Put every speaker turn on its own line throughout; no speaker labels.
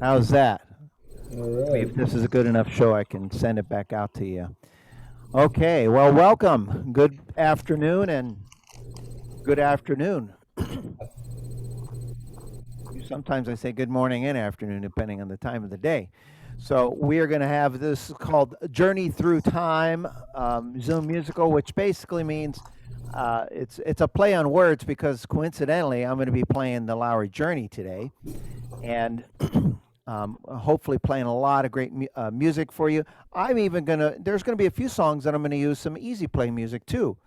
How's that?
All
Maybe
right.
if this is a good enough show, I can send it back out to you. Okay, well, welcome. Good afternoon and good afternoon. Sometimes I say good morning and afternoon, depending on the time of the day. So we are going to have this called Journey Through Time Zoom musical, which basically means it's a play on words because coincidentally I'm going to be playing the Lowrey Journey today, and hopefully playing a lot of great music for you. There's going to be a few songs that I'm going to use some easy play music too.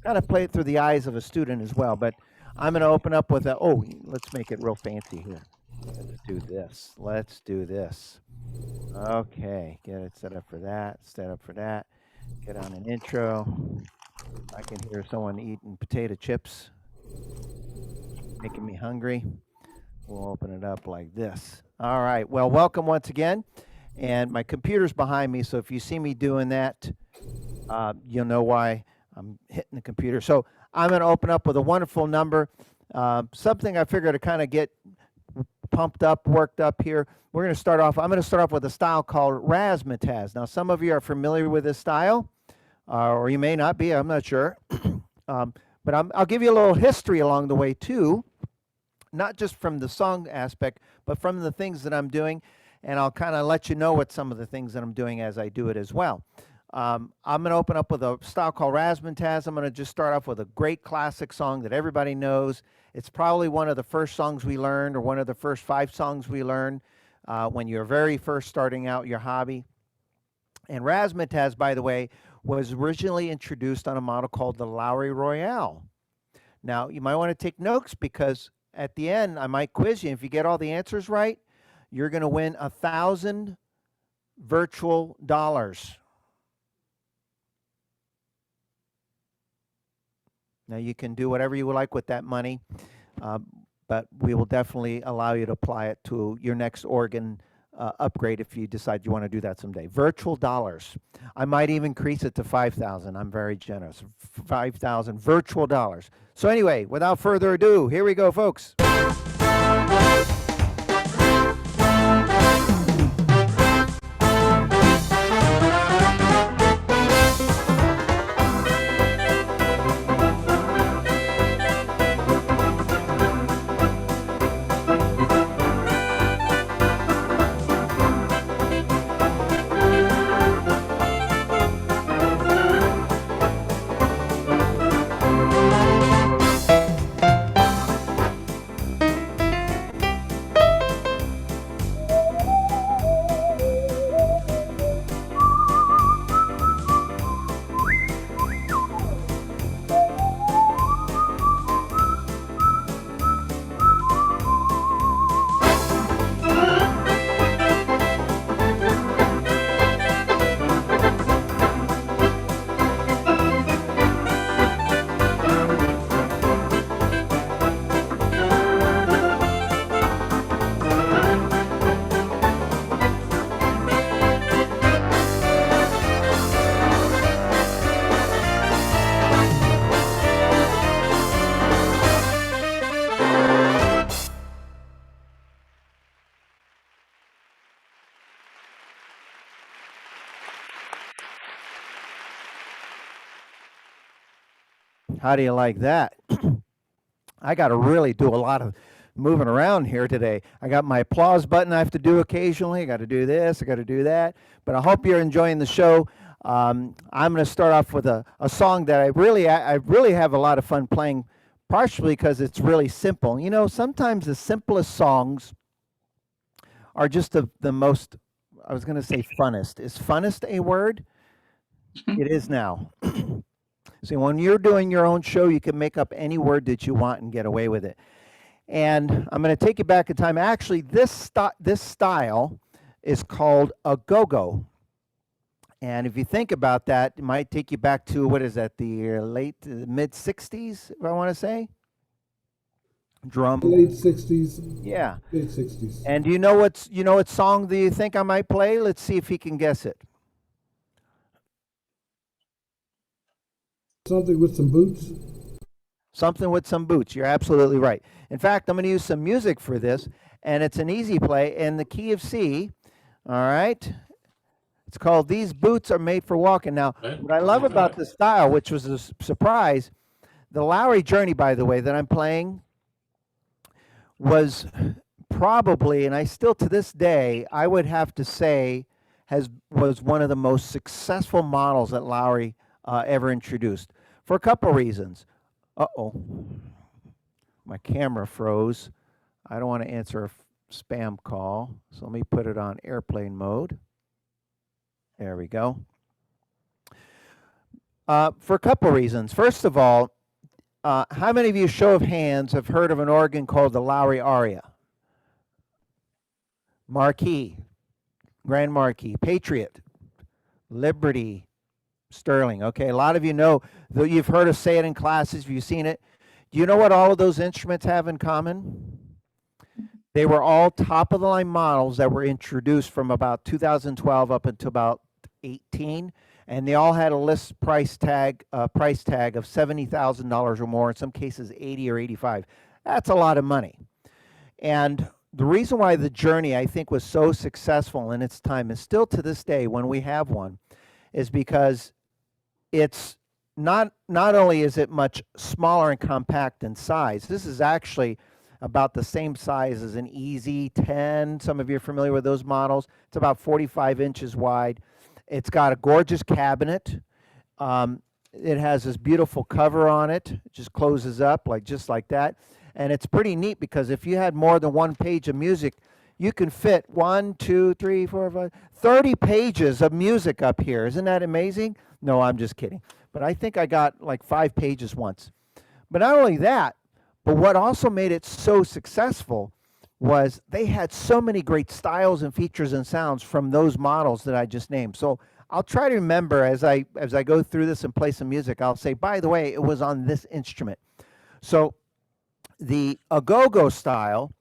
Kind of play it through the eyes of a student as well. But I'm going to open up with let's make it real fancy here. Let's do this. Let's do this. Okay, get it set up for that. Set up for that. Get on an intro. I can hear someone eating potato chips, making me hungry. We'll open it up like this. All right. Well, welcome once again. And my computer's behind me, so if you see me doing that, you'll know why I'm hitting the computer. So I'm going to open up with a wonderful number, something I figured to kind of get pumped up, worked up here. We're going to start off. I'm going to start off with a style called razzmatazz. Now, some of you are familiar with this style, or you may not be. I'm not sure. But I'll give you a little history along the way too, not just from the song aspect, but from the things that I'm doing. And I'll kind of let you know what some of the things that I'm doing as I do it as well. I'm going to open up with a style called razzmatazz. I'm going to just start off with a great classic song that everybody knows. It's probably one of the first songs we learned, or one of the first 5 songs we learned when you're very first starting out your hobby. And razzmatazz, by the way, was originally introduced on a model called the Lowrey Royale. Now, you might want to take notes because at the end, I might quiz you. If you get all the answers right, you're going to win 1,000 virtual dollars. Now, you can do whatever you would like with that money, but we will definitely allow you to apply it to your next organ upgrade if you decide you want to do that someday. Virtual dollars. I might even increase it to 5,000. I'm very generous. 5,000 virtual dollars. So anyway, without further ado, here we go, folks. How do you like that? I got to really do a lot of moving around here today. I got my applause button I have to do occasionally. I got to do this. I got to do that. But I hope you're enjoying the show. I'm going to start off with a song that I really have a lot of fun playing, partially because it's really simple. You know, sometimes the simplest songs are just the most. I was going to say funnest. Is funnest a word? It is now. So when you're doing your own show, you can make up any word that you want and get away with it. And I'm going to take you back in time. Actually, this style is called a go-go. And if you think about that, it might take you back to, what is that, the mid 60s, if I want to say? Drum.
Late 60s,
Yeah.
mid 60s.
And you know what song do you think I might play? Let's see if he can guess it.
Something with some boots.
Something with some boots. You're absolutely right. In fact, I'm going to use some music for this, and it's an easy play in the key of C. All right. It's called These Boots Are Made for Walking. Now,
Right?
what I love about the style, which was a surprise, the Lowrey Journey, by the way, that I'm playing was probably, and I still to this day, I would have to say, was one of the most successful models that Lowrey ever introduced for a couple reasons. Uh-oh, my camera froze. I don't want to answer a spam call, so let me put it on airplane mode. There we go. For a couple reasons. First of all, how many of you, show of hands, have heard of an organ called the Lowrey Aria? Marquis, Grand Marquis, Patriot, Liberty, Sterling. Okay, a lot of you know, though you've heard us say it in classes, you've seen it. Do you know what all of those instruments have in common? They were all top of the line models that were introduced from about 2012 up until about 18, and they all had a list price tag of $70,000 or more, in some cases 80 or 85. That's a lot of money. And the reason why the Journey, I think, was so successful in its time, and still to this day when we have one, is because it's not only is it much smaller and compact in size, this is actually about the same size as an Easy 10. Some of you are familiar with those models. It's about 45 inches wide. It's got a gorgeous cabinet. It has this beautiful cover on it. It just closes up just like that. And it's pretty neat because if you had more than one page of music, you can fit 1, 2, 3, 4, 5, 30 pages of music up here. Isn't that amazing? No, I'm just kidding. But I think I got like 5 pages once. But not only that, but what also made it so successful was they had so many great styles and features and sounds from those models that I just named. So I'll try to remember as I go through this and play some music, I'll say, by the way, it was on this instrument. So the agogo style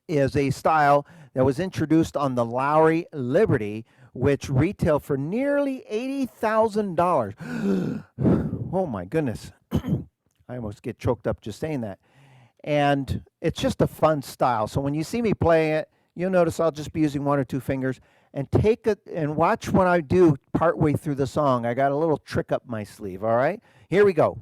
is a style that was introduced on the Lowrey Liberty, which retailed for nearly $80,000. Oh my goodness. I almost get choked up just saying that. And it's just a fun style. So when you see me playing it, you'll notice I'll just be using 1 or 2 fingers, and take it and watch when I do partway through the song. I got a little trick up my sleeve, all right? Here we go.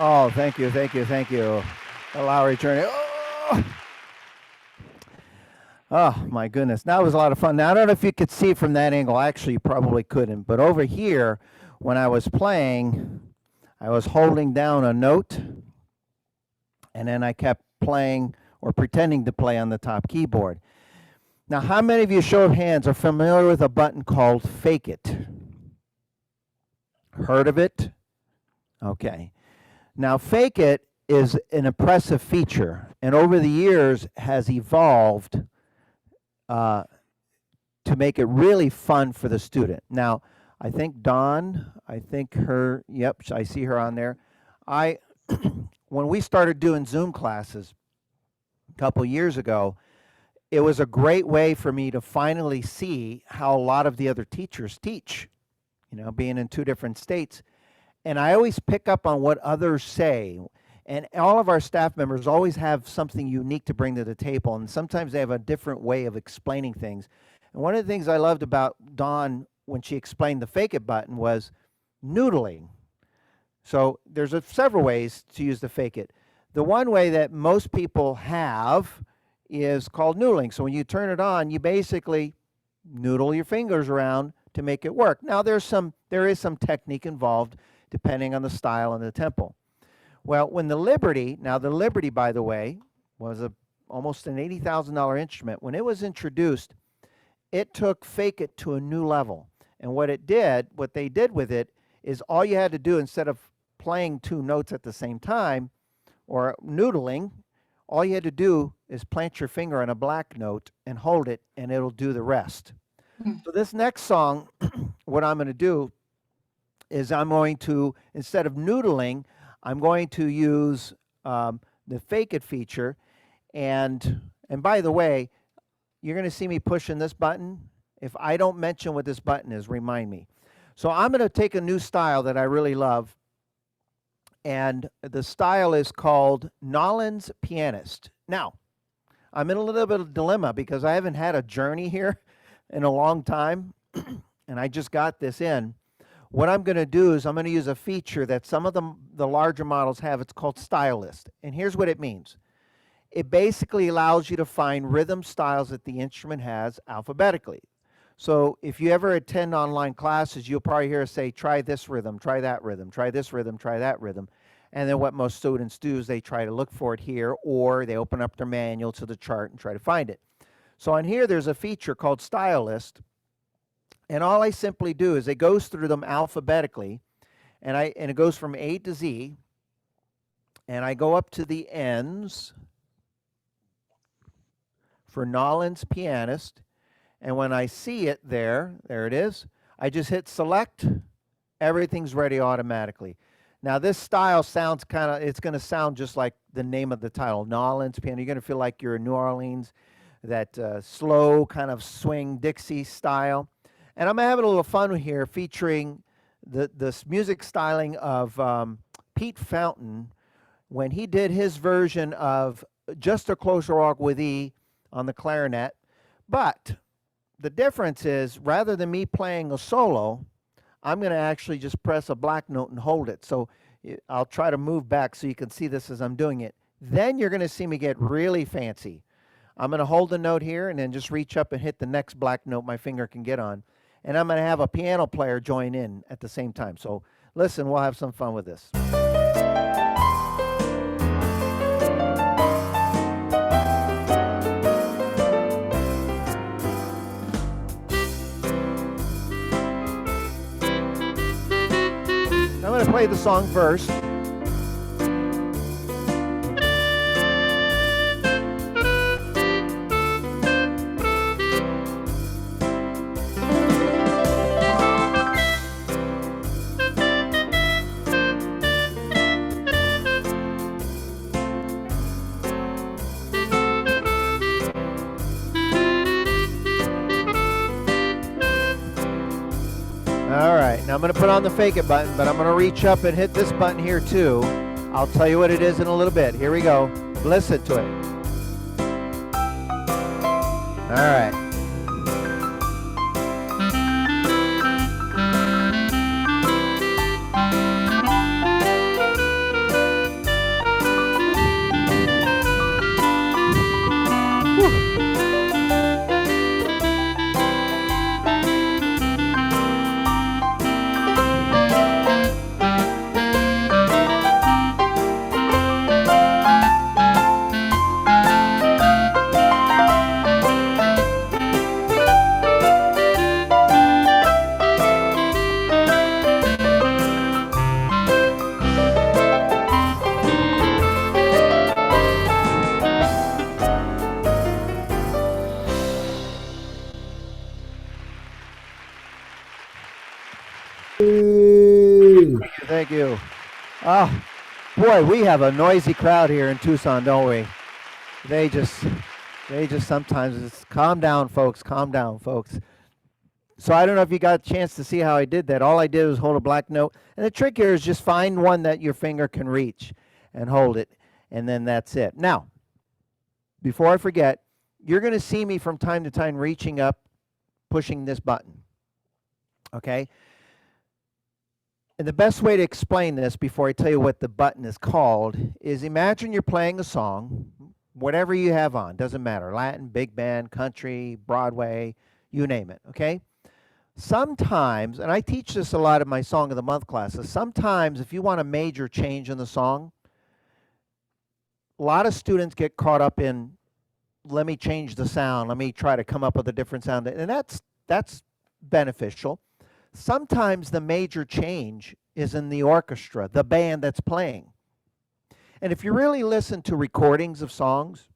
Oh, thank you, thank you, thank you. The Lowrey Journey. Oh! Oh, my goodness. That was a lot of fun. Now, I don't know if you could see it from that angle. Actually, you probably couldn't. But over here, when I was playing, I was holding down a note, and then I kept playing or pretending to play on the top keyboard. Now, how many of you, show of hands, are familiar with a button called Fake It? Heard of it? Okay. Now, Fake It is an impressive feature, and over the years has evolved uh, to make it really fun for the student. Now, I think Dawn, I think her, yep, I see her on there. I, when we started doing Zoom classes a couple years ago, it was a great way for me to finally see how a lot of the other teachers teach, being in two different states. And I always pick up on what others say. And all of our staff members always have something unique to bring to the table. And sometimes they have a different way of explaining things. And one of the things I loved about Dawn when she explained the Fake It button was noodling. So there's several ways to use the Fake It. The one way that most people have is called noodling. So when you turn it on, you basically noodle your fingers around to make it work. Now there is some technique involved depending on the style and the tempo. Well, when the Liberty, by the way, was almost an $80,000 instrument. When it was introduced, it took Fake It to a new level. And what they did with it is all you had to do, instead of playing two notes at the same time or noodling, all you had to do is plant your finger on a black note and hold it, and it'll do the rest. So this next song, what I'm going to do is I'm going to, instead of noodling, I'm going to use the Fake It feature. And by the way, you're going to see me pushing this button. If I don't mention what this button is, remind me. So I'm going to take a new style that I really love. And the style is called Nolan's Pianist. Now, I'm in a little bit of a dilemma because I haven't had a journey here in a long time, and I just got this in. What I'm going to do is I'm going to use a feature that some of the larger models have. It's called Stylist. And here's what it means. It basically allows you to find rhythm styles that the instrument has alphabetically. So if you ever attend online classes, you'll probably hear us say, try this rhythm, try that rhythm, try this rhythm, try that rhythm. And then what most students do is they try to look for it here, or they open up their manual to the chart and try to find it. So on here, there's a feature called Stylist. And all I simply do is it goes through them alphabetically, and it goes from A to Z, and I go up to the ends for Nolan's Pianist. And when I see it there it is, I just hit select, everything's ready automatically. Now this style sounds it's going to sound just like the name of the title, Nolan's Piano. You're going to feel like you're in New Orleans, that slow kind of swing Dixie style. And I'm having a little fun here featuring this music styling of Pete Fountain when he did his version of Just a Closer Walk with E on the clarinet. But the difference is, rather than me playing a solo, I'm going to actually just press a black note and hold it. So I'll try to move back so you can see this as I'm doing it. Then you're going to see me get really fancy. I'm going to hold the note here and then just reach up and hit the next black note my finger can get on. And I'm going to have a piano player join in at the same time. So listen, we'll have some fun with this. I'm going to play the song first. All right, now I'm going to put on the Fake It button, but I'm going to reach up and hit this button here too. I'll tell you what it is in a little bit. Here we go. Listen to it. All right. Oh, boy, we have a noisy crowd here in Tucson, don't we? They just, they just sometimes just calm down, folks. Calm down, folks. So I don't know if you got a chance to see how I did that. All I did was hold a black note, and the trick here is just find one that your finger can reach, and hold it, and then that's it. Now, before I forget, you're going to see me from time to time reaching up, pushing this button. Okay? And the best way to explain this before I tell you what the button is called is imagine you're playing a song, whatever you have on, doesn't matter, Latin, big band, country, Broadway, you name it, okay? Sometimes, and I teach this a lot in my Song of the Month classes, sometimes if you want a major change in the song, a lot of students get caught up in, let me change the sound, let me try to come up with a different sound, and that's beneficial. Sometimes the major change is in the orchestra, the band that's playing. And if you really listen to recordings of songs,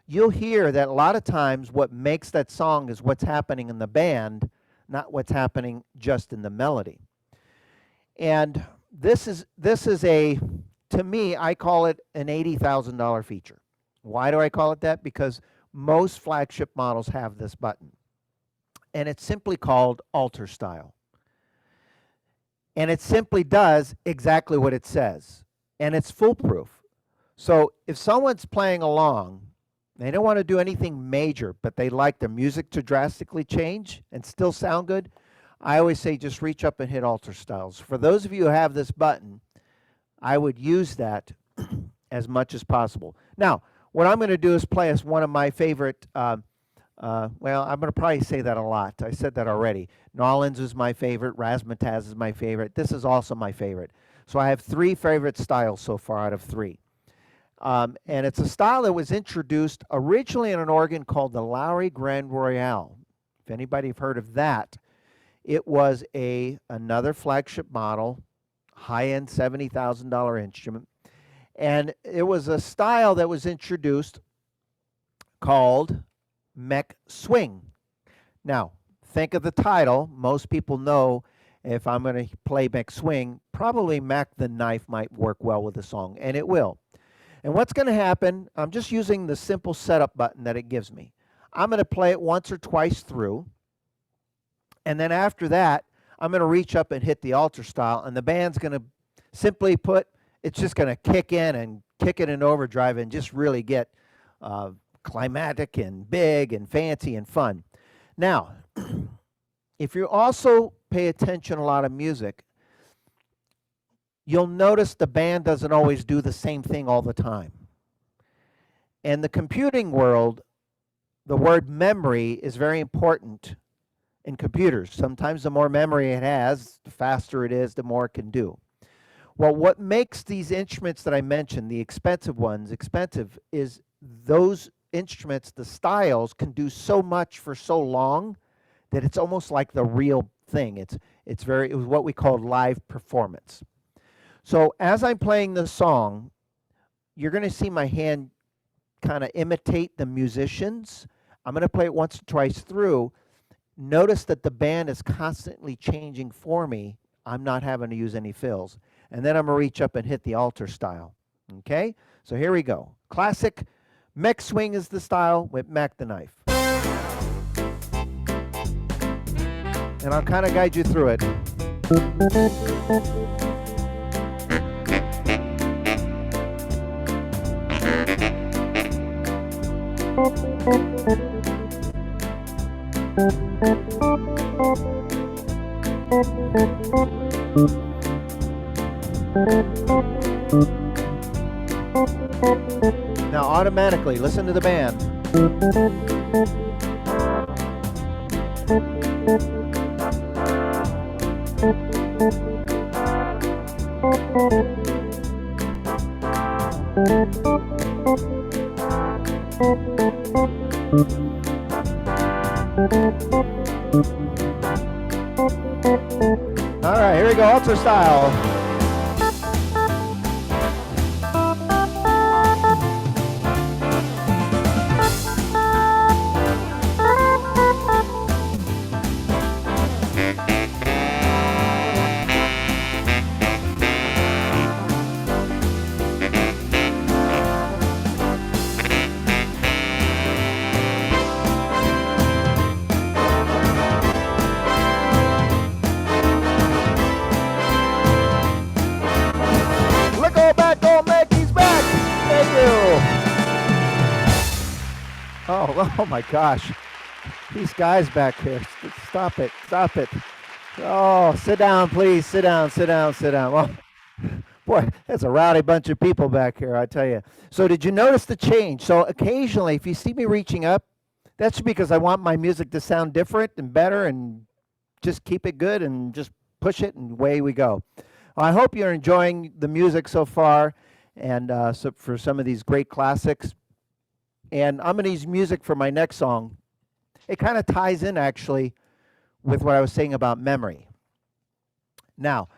you'll hear that a lot of times what makes that song is what's happening in the band, not what's happening just in the melody. And this is a, to me, I call it an $80,000 feature. Why do I call it that? Because most flagship models have this button. And it's simply called alter style. And it simply does exactly what it says. And it's foolproof. So if someone's playing along, they don't want to do anything major, but they like the music to drastically change and still sound good, I always say just reach up and hit alter styles. For those of you who have this button, I would use that as much as possible. Now, what I'm going to do is play us one of my favorite, well, I'm going to probably say that a lot. I said that already. Nolans is my favorite. Razzmatazz is my favorite. This is also my favorite. So I have 3 favorite styles so far out of 3. And it's a style that was introduced originally in an organ called the Lowrey Grand Royale. If anybody have heard of that, it was another flagship model, high-end $70,000 instrument. And it was a style that was introduced called mech swing. Now, think of the title. Most people know if I'm going to play mech swing, probably Mac the Knife might work well with the song, and it will. And what's going to happen, I'm just using the simple setup button that it gives me. I'm going to play it once or twice through, and then after that, I'm going to reach up and hit the alter style, and the band's going to simply it's just going to kick in and kick it in overdrive and just really get climatic and big and fancy and fun. Now, if you also pay attention to a lot of music, you'll notice the band doesn't always do the same thing all the time. In the computing world, the word memory is very important in computers. Sometimes the more memory it has, the faster it is, the more it can do. Well, what makes these instruments that I mentioned, the expensive ones, expensive is those instruments, the styles, can do so much for so long that it's almost like the real thing. It was what we call live performance. So as I'm playing the song, you're going to see my hand kind of imitate the musicians. I'm going to play it once or twice through. Notice that the band is constantly changing for me. I'm not having to use any fills. And then I'm going to reach up and hit the alter style. Okay? So here we go. Classic mech swing is the style with Mac the Knife. And I'll kind of guide you through it. Now automatically, listen to the band. All right, here we go, alter style. Oh, oh my gosh. These guys back here. Stop it. Stop it. Oh, sit down, please. Sit down, sit down, sit down. Oh, boy, that's a rowdy bunch of people back here, I tell you. So, did you notice the change? So, occasionally, if you see me reaching up, that's because I want my music to sound different and better and just keep it good and just push it and away we go. I hope you're enjoying the music so far and so for some of these great classics. And I'm going to use music for my next song. It kind of ties in actually with what I was saying about memory. Now,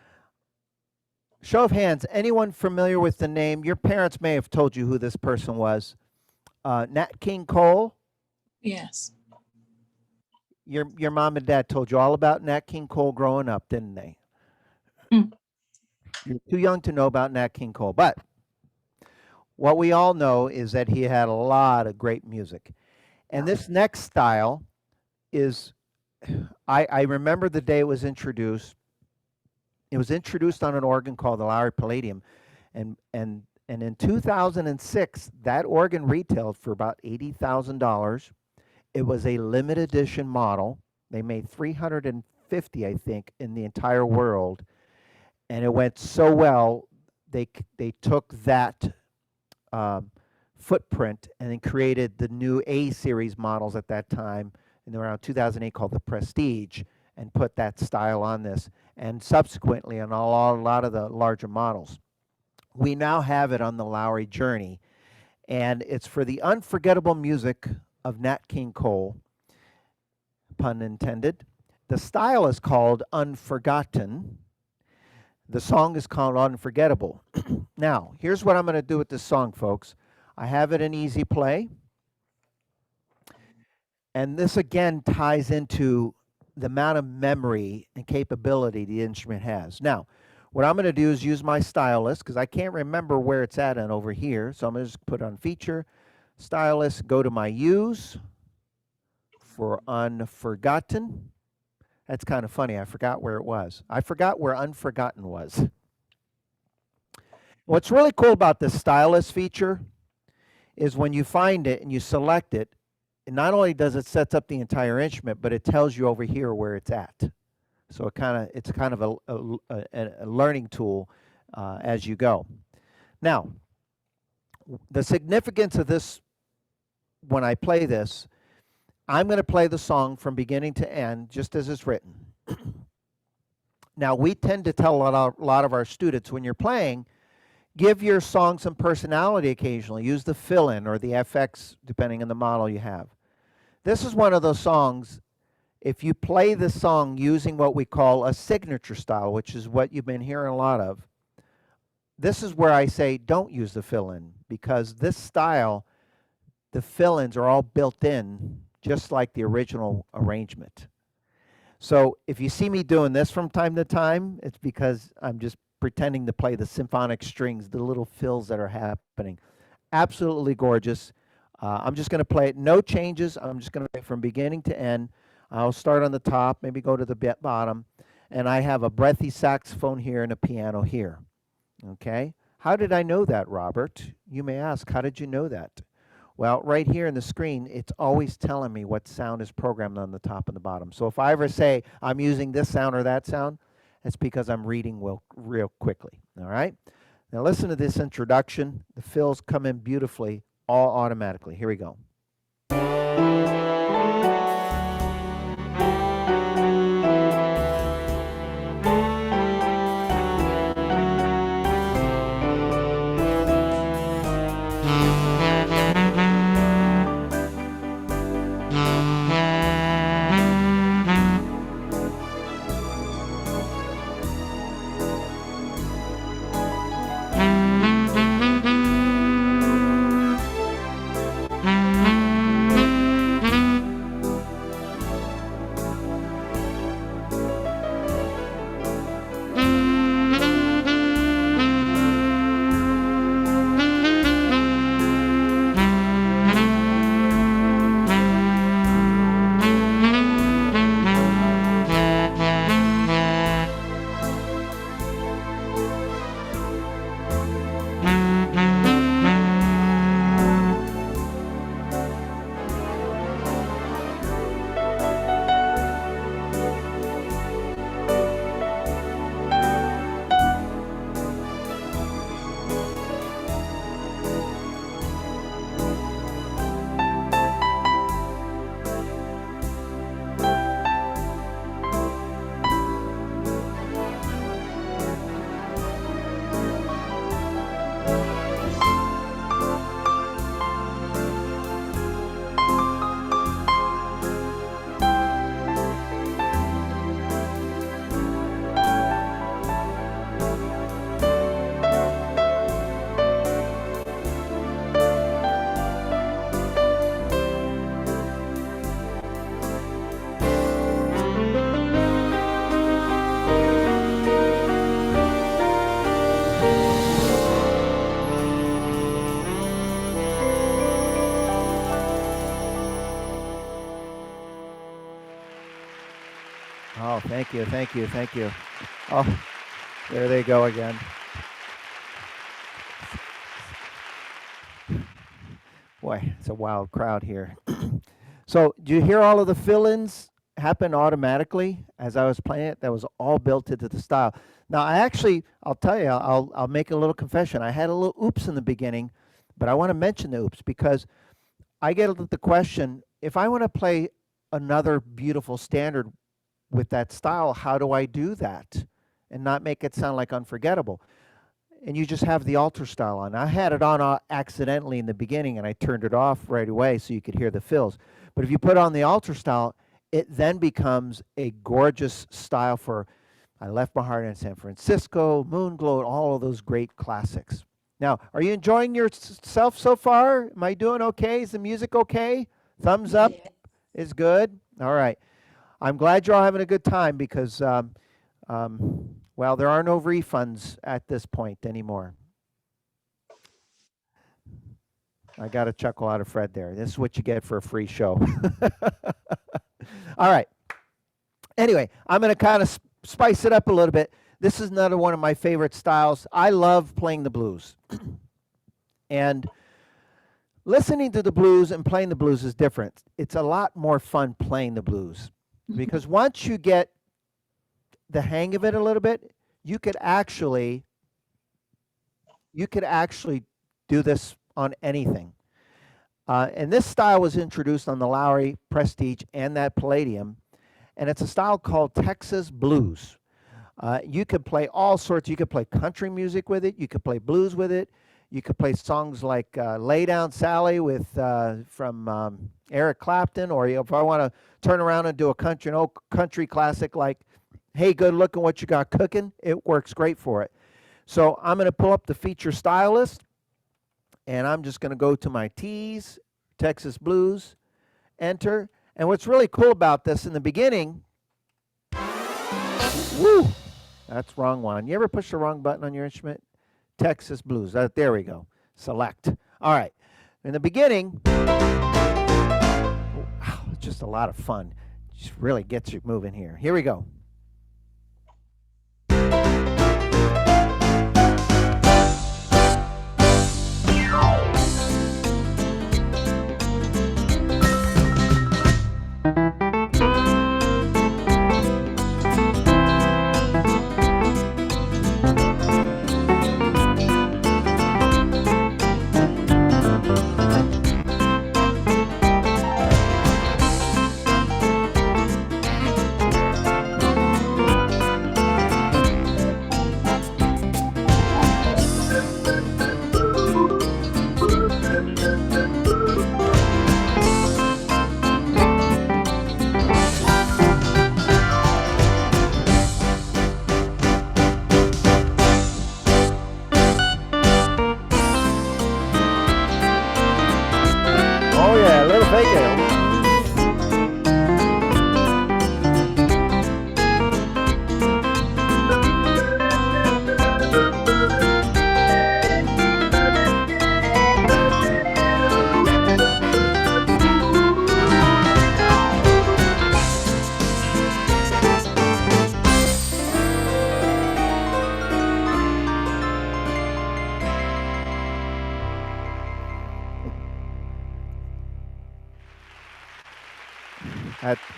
show of hands, anyone familiar with the name? Your parents may have told you who this person was. Nat King Cole.
Yes.
Your mom and dad told you all about Nat King Cole growing up, didn't they?
Mm.
You're too young to know about Nat King Cole, but what we all know is that he had a lot of great music. And this next style is, I remember the day it was introduced. It was introduced on an organ called the Lowrey Palladium, and in 2006, that organ retailed for about $80,000. It was a limited edition model. They made 350, I think, in the entire world, and it went so well. They took that footprint and then created the new A series models at that time in around 2008 called the Prestige and put that style on this and subsequently on a lot of the larger models. We now have it on the Lowrey Journey, and it's for the unforgettable music of Nat King Cole, pun intended. The style is called Unforgotten. The song is called Unforgettable. Now, here's what I'm going to do with this song, folks. I have it in easy play. And this again ties into the amount of memory and capability the instrument has. Now, what I'm going to do is use my stylus because I can't remember where it's at and over here. So I'm going to just put on feature, stylus, go to my use for Unforgotten. That's kind of funny. I forgot where it was. I forgot where Unforgotten was. What's really cool about this stylus feature is when you find it and you select it, not only does it set up the entire instrument, but it tells you over here where it's at. So it's kind of a learning tool as you go. Now, the significance of this, when I play this, I'm going to play the song from beginning to end, just as it's written. Now, we tend to tell a lot of our students when you're playing, give your song some personality occasionally. Use the fill-in or the FX, depending on the model you have. This is one of those songs, if you play the song using what we call a signature style, which is what you've been hearing a lot of, this is where I say don't use the fill-in, because this style, the fill-ins are all built in, just like the original arrangement. So if you see me doing this from time to time, it's because I'm just pretending to play the symphonic strings, the little fills that are happening. Absolutely gorgeous. I'm just going to play it, no changes. I'm just going to play from beginning to end. I'll start on the top, maybe go to the bottom, and I have a breathy saxophone here and a piano here. Okay? How did I know that, Robert? You may ask, how did you know that? Well, right here in the screen, it's always telling me what sound is programmed on the top and the bottom. So if I ever say I'm using this sound or that sound, it's because I'm reading real quickly. All right? Now listen to this introduction. The fills come in beautifully, all automatically. Here we go. Oh, thank you, thank you, thank you. Oh, there they go again. Boy, it's a wild crowd here. So, do you hear all of the fill-ins happen automatically as I was playing it? That was all built into the style. Now, I'll tell you, I'll make a little confession. I had a little oops in the beginning, but I want to mention the oops because I get the question, if I want to play another beautiful standard with that style, how do I do that and not make it sound like unforgettable? And you just have the alter style on. I had it on accidentally in the beginning and I turned it off right away so you could hear the fills. But if you put on the alter style, it then becomes a gorgeous style for I Left My Heart in San Francisco, Moonglow, all of those great classics. Now, are you enjoying yourself so far? Am I doing okay? Is the music okay? Thumbs up is good. All right. I'm glad you're all having a good time because, well, there are no refunds at this point anymore. I got a chuckle out of Fred there. This is what you get for a free show. All right. Anyway, I'm going to kind of spice it up a little bit. This is another one of my favorite styles. I love playing the blues. And listening to the blues and playing the blues is different. It's a lot more fun playing the blues because once you get the hang of it a little bit, you could actually do this on anything. And this style was introduced on the Lowrey, Prestige, and that Palladium, and it's a style called Texas blues. You could play all sorts. You could play country music with it. You could play blues with it. You could play songs like "Lay Down, Sally" from Eric Clapton, or if I want to turn around and do an old country classic like "Hey, Good Looking, What You Got Cooking," it works great for it. So I'm going to pull up the feature style list, and I'm just going to go to my T's, Texas Blues, enter. And what's really cool about this in the beginning, woo, that's wrong one. You ever push the wrong button on your instrument? Texas Blues. There we go. Select. All right. In the beginning, wow, it's just a lot of fun. Just really gets you moving here. Here we go. Oh yeah, a little fake ale.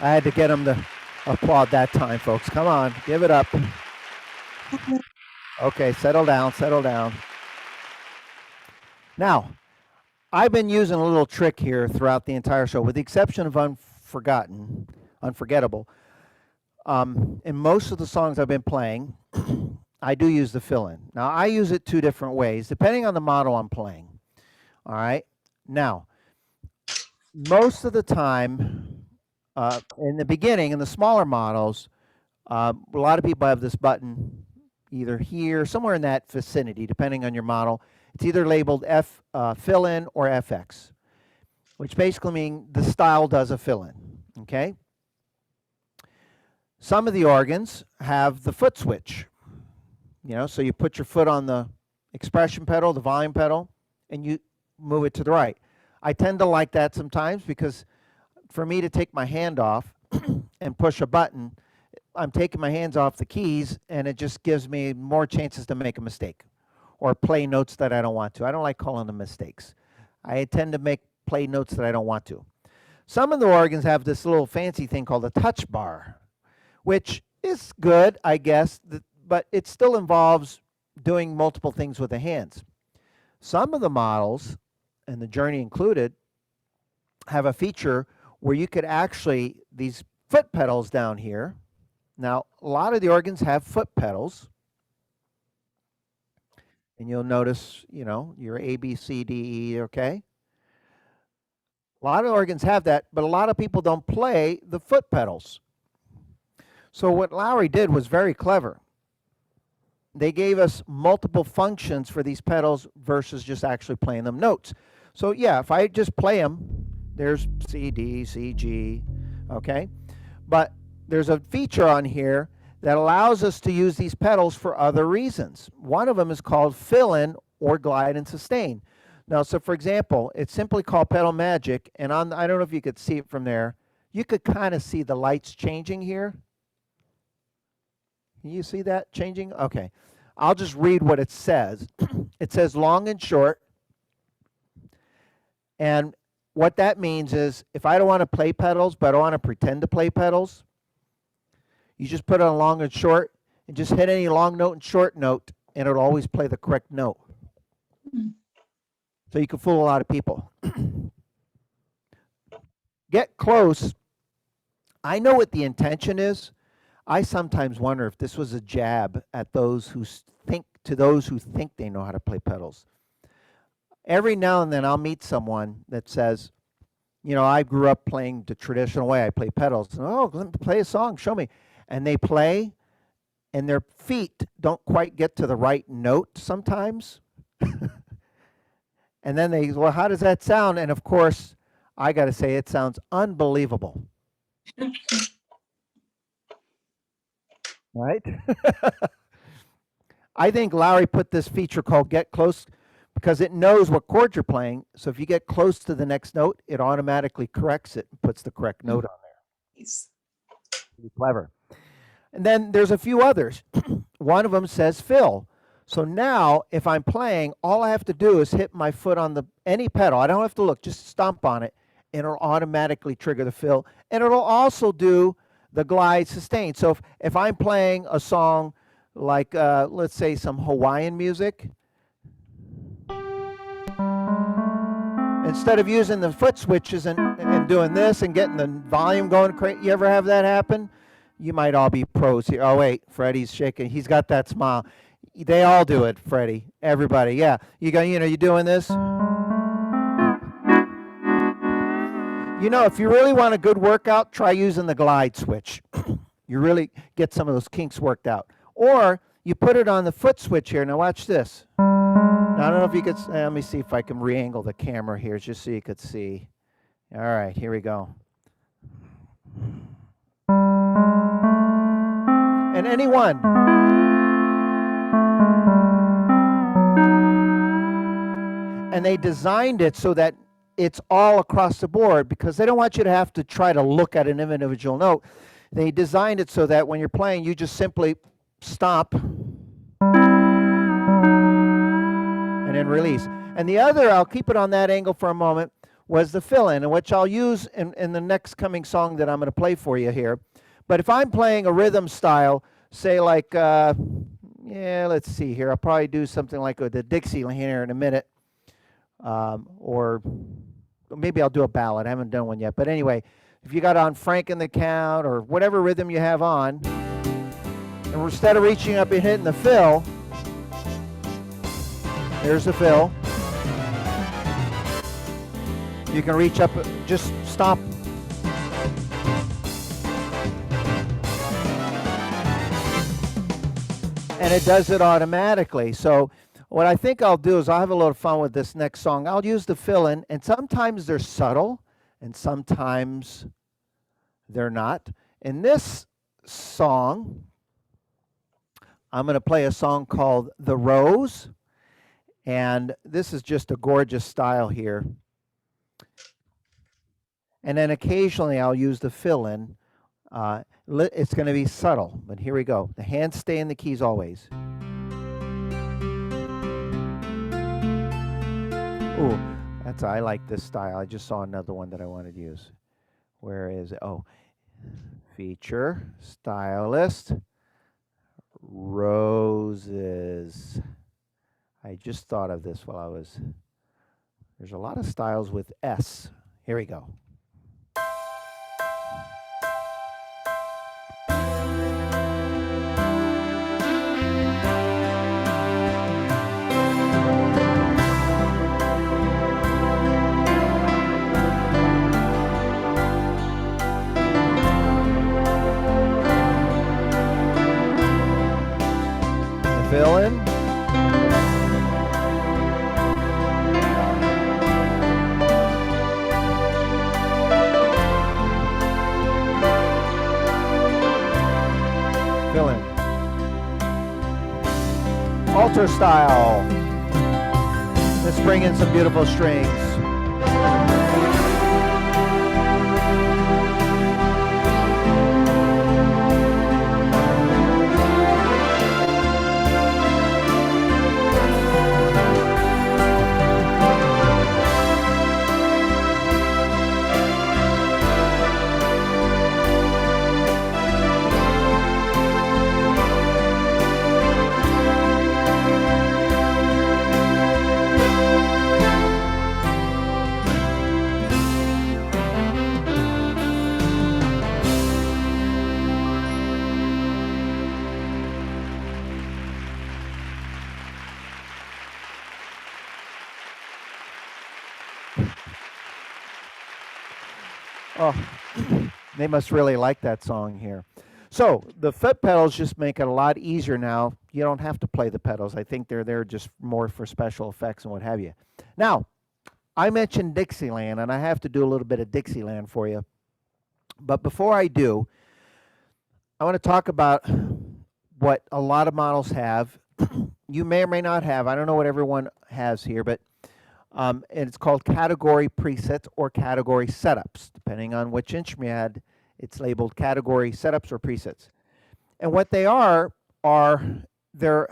I had to get them to applaud that time, folks. Come on, give it up. Okay, settle down, settle down. Now, I've been using a little trick here throughout the entire show, with the exception of Unforgettable. In most of the songs I've been playing, I do use the fill-in. Now, I use it two different ways, depending on the model I'm playing. All right? Now, most of the time, in the beginning, in the smaller models, a lot of people have this button either here, somewhere in that vicinity, depending on your model. It's either labeled fill-in or FX, which basically means the style does a fill-in, okay? Some of the organs have the foot switch, so you put your foot on the expression pedal, the volume pedal, and you move it to the right. I tend to like that sometimes because for me to take my hand off and push a button, I'm taking my hands off the keys, and it just gives me more chances to make a mistake or play notes that I don't want to. I don't like calling them mistakes. I tend to play notes that I don't want to. Some of the organs have this little fancy thing called a touch bar, which is good, I guess, but it still involves doing multiple things with the hands. Some of the models, and the Journey included, have a feature where you could actually, these foot pedals down here. Now, a lot of the organs have foot pedals. And you'll notice, your A, B, C, D, E, okay? A lot of organs have that, but a lot of people don't play the foot pedals. So what Lowrey did was very clever. They gave us multiple functions for these pedals versus just actually playing them notes. So yeah, if I just play them, there's C, D, C, G, okay? But there's a feature on here that allows us to use these pedals for other reasons. One of them is called fill in or glide and sustain. Now, so for example, it's simply called pedal magic, and I don't know if you could see it from there. You could kind of see the lights changing here. Can you see that changing? Okay. I'll just read what it says. It says long and short. And what that means is if I don't want to play pedals, but I don't want to pretend to play pedals, you just put on long and short and just hit any long note and short note, and it'll always play the correct note. So you can fool a lot of people. Get close. I know what the intention is. I sometimes wonder if this was a jab at those who think they know how to play pedals. Every now and then I'll meet someone that says, I grew up playing the traditional way. I play pedals. Oh, let me play a song. Show me. And they play, and their feet don't quite get to the right note sometimes. And then well, how does that sound? And of course, I got to say, it sounds unbelievable. Right? I think Lowrey put this feature called Get Close because it knows what chord you're playing. So if you get close to the next note, it automatically corrects it and puts the correct note on there.
Nice.
Pretty clever. And then there's a few others. One of them says fill. So now if I'm playing, all I have to do is hit my foot on any pedal. I don't have to look, just stomp on it, and it'll automatically trigger the fill. And it'll also do the glide sustain. So if I'm playing a song like, let's say some Hawaiian music, instead of using the foot switches and doing this and getting the volume going crazy, you ever have that happen? You might all be pros here. Oh, wait, Freddie's shaking. He's got that smile. They all do it, Freddie. Everybody, yeah. You're doing this. If you really want a good workout, try using the glide switch. You really get some of those kinks worked out. Or you put it on the foot switch here. Now watch this. Now, I don't know if you could, let me see if I can re-angle the camera here just so you could see. All right, here we go. And any one. And they designed it so that it's all across the board because they don't want you to have to try to look at an individual note. They designed it so that when you're playing, you just simply stop and then release. And the other, I'll keep it on that angle for a moment, was the fill-in, which I'll use in the next coming song that I'm going to play for you here. But if I'm playing a rhythm style, say like, let's see here. I'll probably do something like the Dixieland here in a minute. Or maybe I'll do a ballad. I haven't done one yet. But anyway, if you got on Frank and the Count or whatever rhythm you have on, and instead of reaching up and hitting the fill, there's the fill. You can reach up, just stop. And it does it automatically. So what I think I'll do is I'll have a little fun with this next song. I'll use the fill-in, and sometimes they're subtle, and sometimes they're not. In this song, I'm going to play a song called The Rose, and this is just a gorgeous style here. And then occasionally I'll use the fill-in It's going to be subtle, but here we go. The hands stay in the keys always. Ooh, I like this style. I just saw another one that I wanted to use. Where is it? Oh, feature, stylist, roses. I just thought of this while I was. There's a lot of styles with S. Here we go. Fill in. Fill in. Alter style. Let's bring in some beautiful strings. Oh, they must really like that song here. So the foot pedals just make it a lot easier now. You don't have to play the pedals. I think they're there just more for special effects and what have you. Now, I mentioned Dixieland, and I have to do a little bit of Dixieland for you. But before I do, I want to talk about what a lot of models have. You may or may not have. I don't know what everyone has here, but and it's called category presets or category setups. Depending on which instrument you had, it's labeled category setups or presets. And what they are they're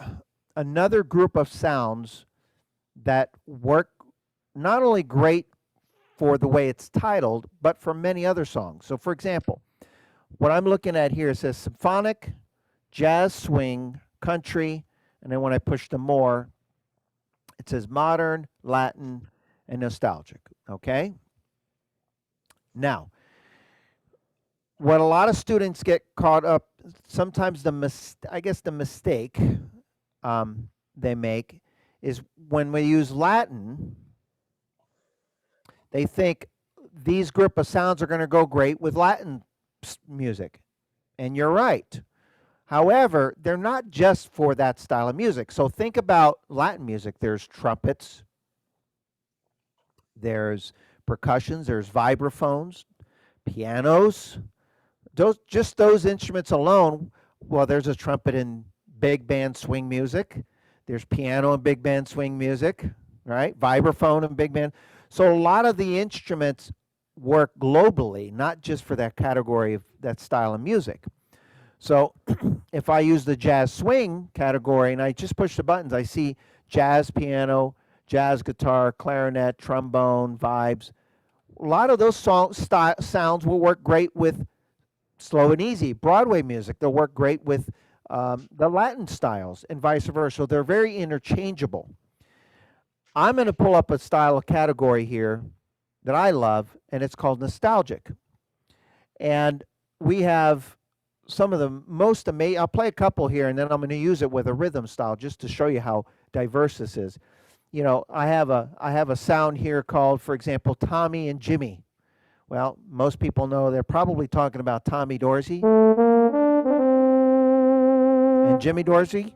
another group of sounds that work not only great for the way it's titled, but for many other songs. So for example, what I'm looking at here says symphonic, jazz, swing, country, and then when I push the more, it says modern, Latin, and nostalgic, okay? Now, what a lot of students get caught up, sometimes the mistake they make is when we use Latin, they think these group of sounds are going to go great with Latin music. And you're right. However, they're not just for that style of music. So think about Latin music. There's trumpets, there's percussions, there's vibraphones, pianos. Those instruments alone, well, there's a trumpet in big band swing music. There's piano in big band swing music, right? Vibraphone in big band. So a lot of the instruments work globally, not just for that category of that style of music. So if I use the jazz swing category and I just push the buttons, I see jazz piano, jazz guitar, clarinet, trombone, vibes. A lot of those sounds will work great with slow and easy. Broadway music, they'll work great with the Latin styles and vice versa. So they're very interchangeable. I'm going to pull up a style of category here that I love, and it's called nostalgic. And we have some of the most amazing. I'll play a couple here, and then I'm going to use it with a rhythm style just to show you how diverse this is. You know, I have a sound here called, for example, Tommy and Jimmy. Well, most people know they're probably talking about Tommy Dorsey and Jimmy Dorsey.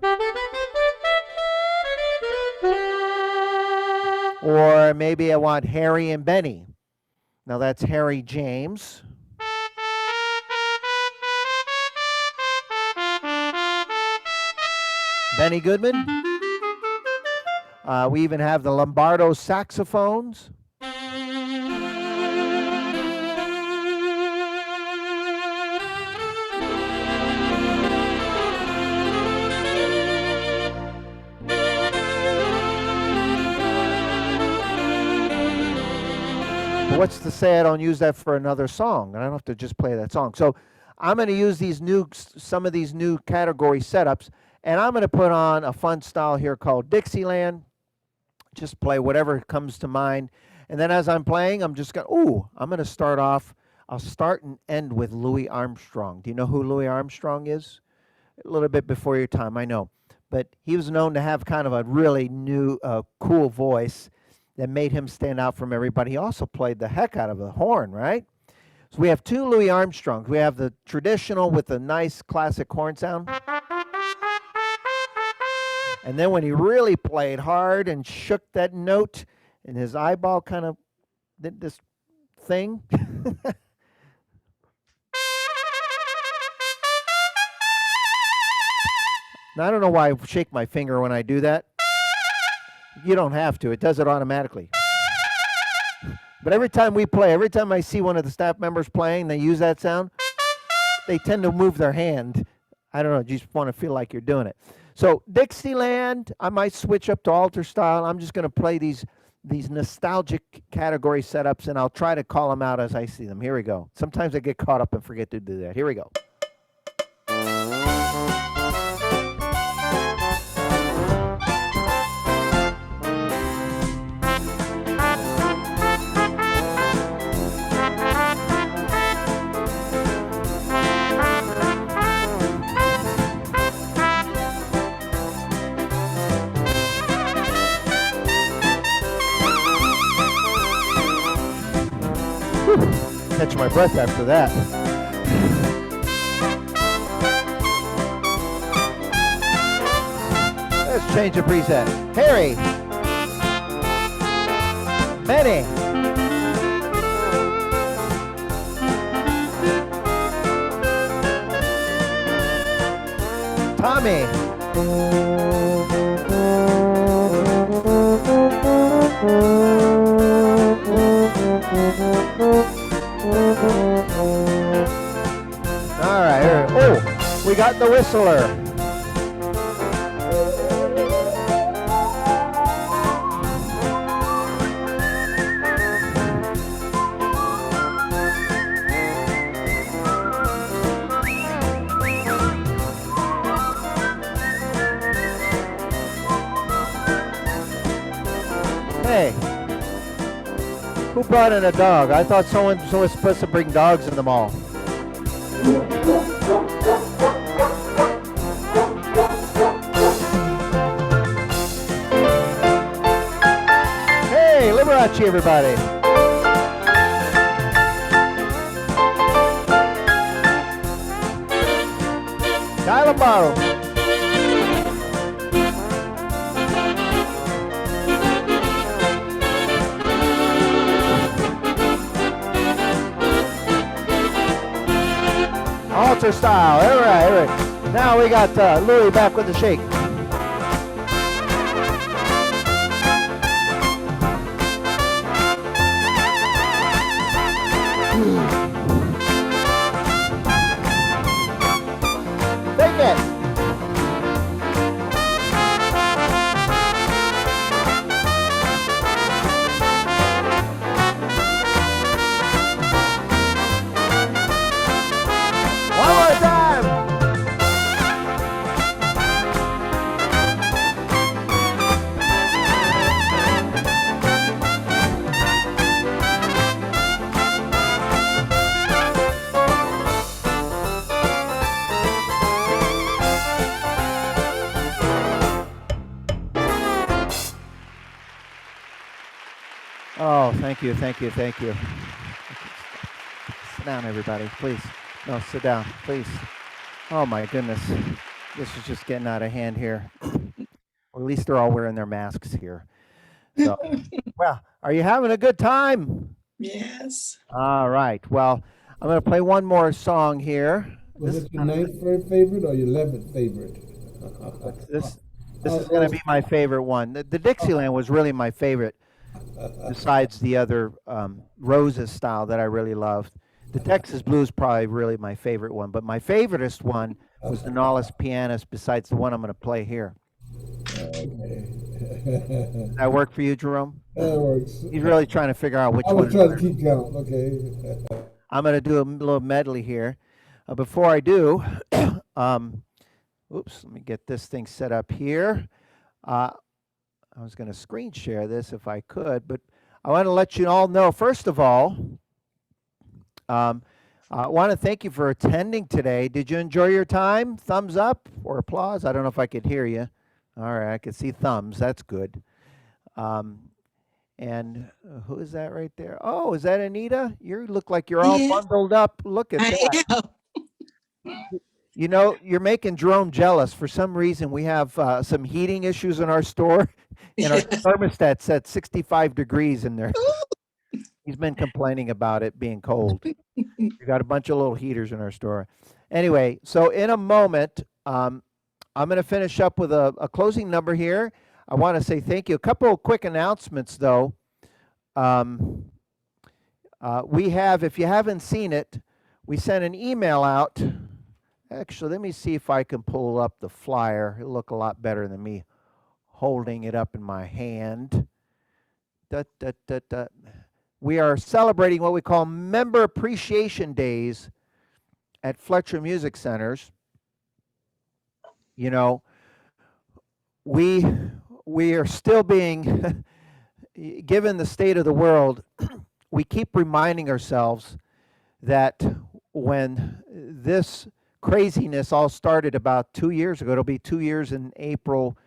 Or maybe I want Harry and Benny. Now that's Harry James. Benny Goodman. We even have the Lombardo saxophones. But what's to say I don't use that for another song? And I don't have to just play that song. So I'm going to use some of these new category setups, and I'm going to put on a fun style here called Dixieland. Just play whatever comes to mind. And then as I'm playing, I'm going to start off. I'll start and end with Louis Armstrong. Do you know who Louis Armstrong is? A little bit before your time, I know. But he was known to have kind of a really new, cool voice that made him stand out from everybody. He also played the heck out of the horn, right? So we have two Louis Armstrongs. We have the traditional with the nice classic horn sound. And then when he really played hard and shook that note, and his eyeball kind of did this thing. Now, I don't know why I shake my finger when I do that. You don't have to. It does it automatically. But every time we play, every time I see one of the staff members playing, they use that sound, they tend to move their hand. I don't know, you just want to feel like you're doing it. So Dixieland, I might switch up to alter style. I'm just going to play these nostalgic category setups, and I'll try to call them out as I see them. Here we go. Sometimes I get caught up and forget to do that. Here we go. Catch my breath after that. Let's change the preset. Harry. Benny. Tommy. All right, here. Oh, we got the whistler. Hey, who brought in a dog? I thought someone was supposed to bring dogs in the mall. Hey, Liberace, everybody. Dial a bottle. Alter style. All right, all right. Now we got Louis back with the shake. Take it. One more time. Oh, thank you, thank you, thank you. Sit down, everybody, please. No, sit down, please. Oh my goodness, this is just getting out of hand here. Or at least they're all wearing their masks here. So, well, are you having a good time?
Yes.
All right. Well, I'm going to play one more song here.
Was
This
it your ninth favorite or your 11th favorite?
this this is going to be my favorite one. The Dixieland was really my favorite, besides the other Roses style that I really loved. The Texas Blues probably really my favorite one, but my favoriteest one was the Nollis Pianist. Besides the one I'm going to play here.
Okay.
Does that work for you, Jerome?
That works.
He's really trying to figure out which
I was
one.
trying to keep count. Okay.
I'm going to do a little medley here. Before I do, um, oops, let me get this thing set up here. Uh, I was going to screen share this if I could, but I want to let you all know, first of all, um, I want to thank you for attending today. Did you enjoy your time? Thumbs up or applause? I don't know if I could hear you. All right, I can see thumbs. That's good. Um, and who is that right there? Oh, is that Anita? You look like you're all
Yes,
bundled up. Look at that.
I am.
You know, you're making Jerome jealous. For some reason, we have some heating issues in our store, and our
Yes.
thermostat's at 65 degrees in there. He's been complaining about it being cold. We got a bunch of little heaters in our store. Anyway, so in a moment, I'm going to finish up with a closing number here. I want to say thank you. A couple of quick announcements, though. Um, we have, if you haven't seen it, we sent an email out. Actually, let me see if I can pull up the flyer. It'll look a lot better than me holding it up in my hand. Da, da, da, da. We are celebrating what we call Member Appreciation Days at Fletcher Music Centers. You know, we are still being, given the state of the world, we keep reminding ourselves that when this craziness all started about 2 years ago, it'll be 2 years in April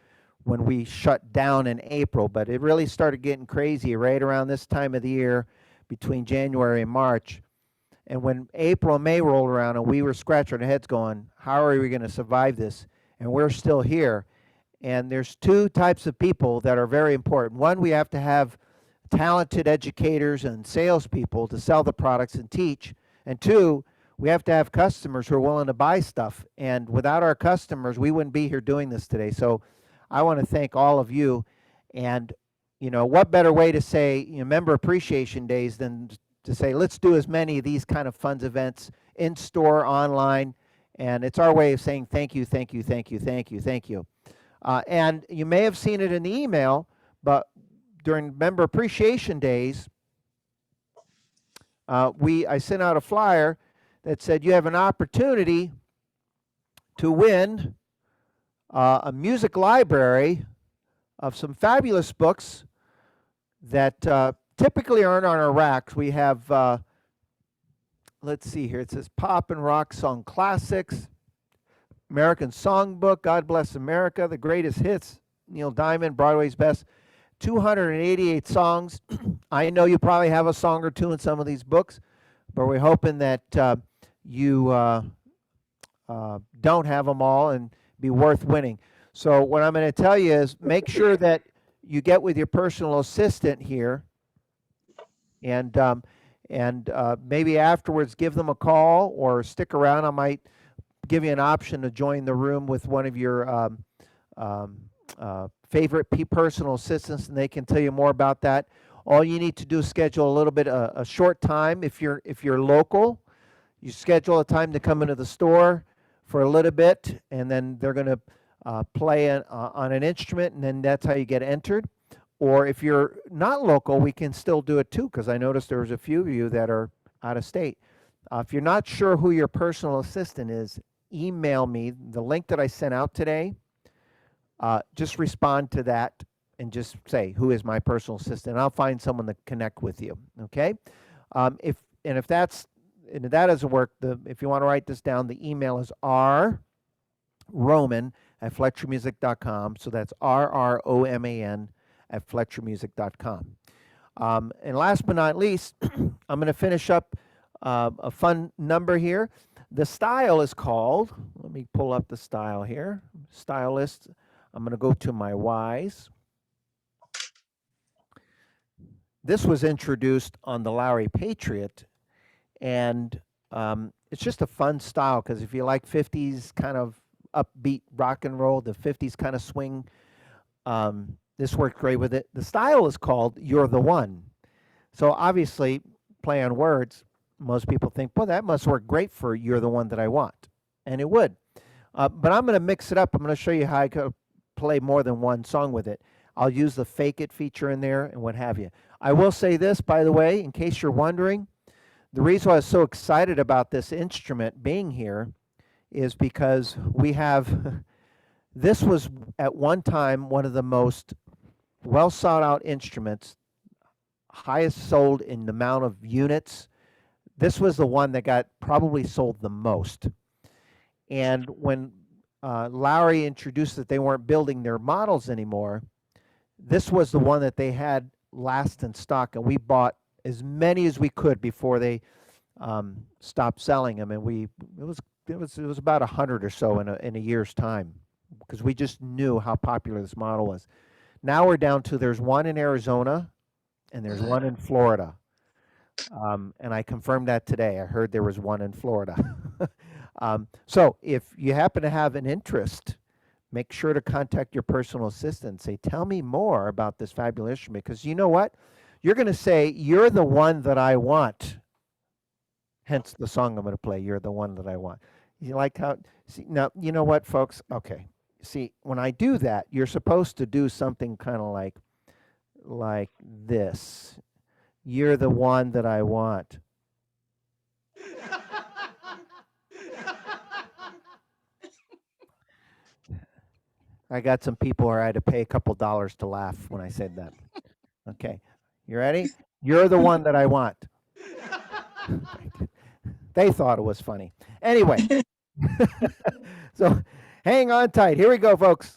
when we shut down in April, but it really started getting crazy right around this time of the year between January and March. And when April and May rolled around and we were scratching our heads going, how are we going to survive this? And we're still here. And there's two types of people that are very important. One, we have to have talented educators and salespeople to sell the products and teach. And two, we have to have customers who are willing to buy stuff. And without our customers, we wouldn't be here doing this today. So I want to thank all of you. And, you know, what better way to say, you know, Member Appreciation Days than to say, let's do as many of these kind of fun events in store, online. And it's our way of saying thank you, thank you, thank you, thank you, thank you. And you may have seen it in the email, but during Member Appreciation Days, I sent out a flyer that said you have an opportunity to win a music library of some fabulous books that typically aren't on our racks. We have, let's see here, it says Pop and Rock Song Classics, American Songbook, God Bless America, The Greatest Hits, Neil Diamond, Broadway's Best, 288 songs. I know you probably have a song or two in some of these books, but we're hoping that you don't have them all and be worth winning. So what I'm going to tell you is make sure that you get with your personal assistant here, and maybe afterwards give them a call or stick around. I might give you an option to join the room with one of your favorite personal assistants, and they can tell you more about that. All you need to do is schedule a little bit a short time. If you're local, you schedule a time to come into the store for a little bit, and then they're going to play on an instrument, and then that's how you get entered. Or if you're not local, we can still do it too, because I noticed there's a few of you that are out of state. If you're not sure who your personal assistant is, email me the link that I sent out today. Just respond to that and just say, who is my personal assistant? I'll find someone to connect with you, okay? If that doesn't work, if you want to write this down, the email is rroman@fletchermusic.com. So that's rroman@fletchermusic.com. And last but not least, I'm going to finish up a fun number here. The style is called, let me pull up the style here, style list. I'm going to go to my Ys. This was introduced on the Lowrey Patriot, and it's just a fun style because if you like 50s kind of upbeat rock and roll, the 50s kind of swing, this worked great with it. The style is called You're the One. So obviously, play on words, most people think, well, that must work great for You're the One That I Want. And it would. But I'm going to mix it up. I'm going to show you how I could play more than one song with it. I'll use the fake it feature in there and what have you. I will say this, by the way, in case you're wondering, the reason why I was so excited about this instrument being here is because we have, this was at one time one of the most well sought out instruments, highest sold in the amount of units. This was the one that got probably sold the most. And when Lowrey introduced that they weren't building their models anymore, this was the one that they had last in stock, and we bought as many as we could before they stopped selling them. And it was about 100 or so in a year's time, because we just knew how popular this model was. Now we're down to there's one in Arizona and there's one in Florida. And I confirmed that today. I heard there was one in Florida. So if you happen to have an interest, make sure to contact your personal assistant. Say, tell me more about this fabulous instrument, because you know what? You're going to say, you're the one that I want. Hence the song I'm going to play, You're the One That I Want. You like how, see, now, you know what, folks? Okay. See, when I do that, you're supposed to do something kind of like this. You're the one that I want. I got some people where I had to pay a couple dollars to laugh when I said that. Okay. You ready? You're the one that I want. They thought it was funny. Anyway, so hang on tight. Here we go, folks.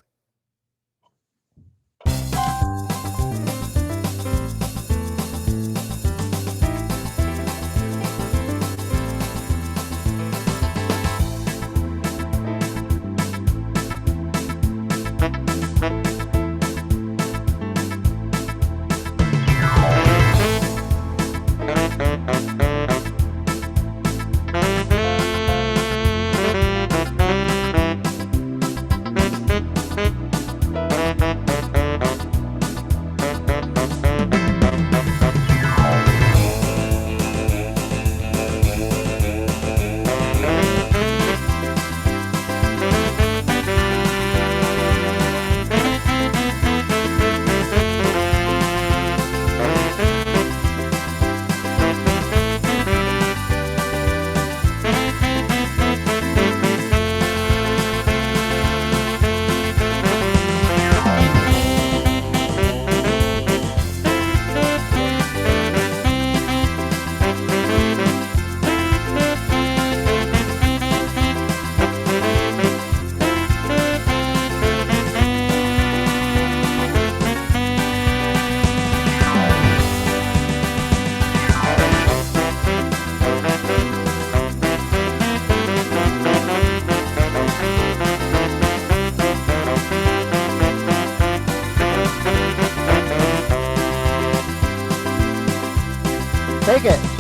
Take it.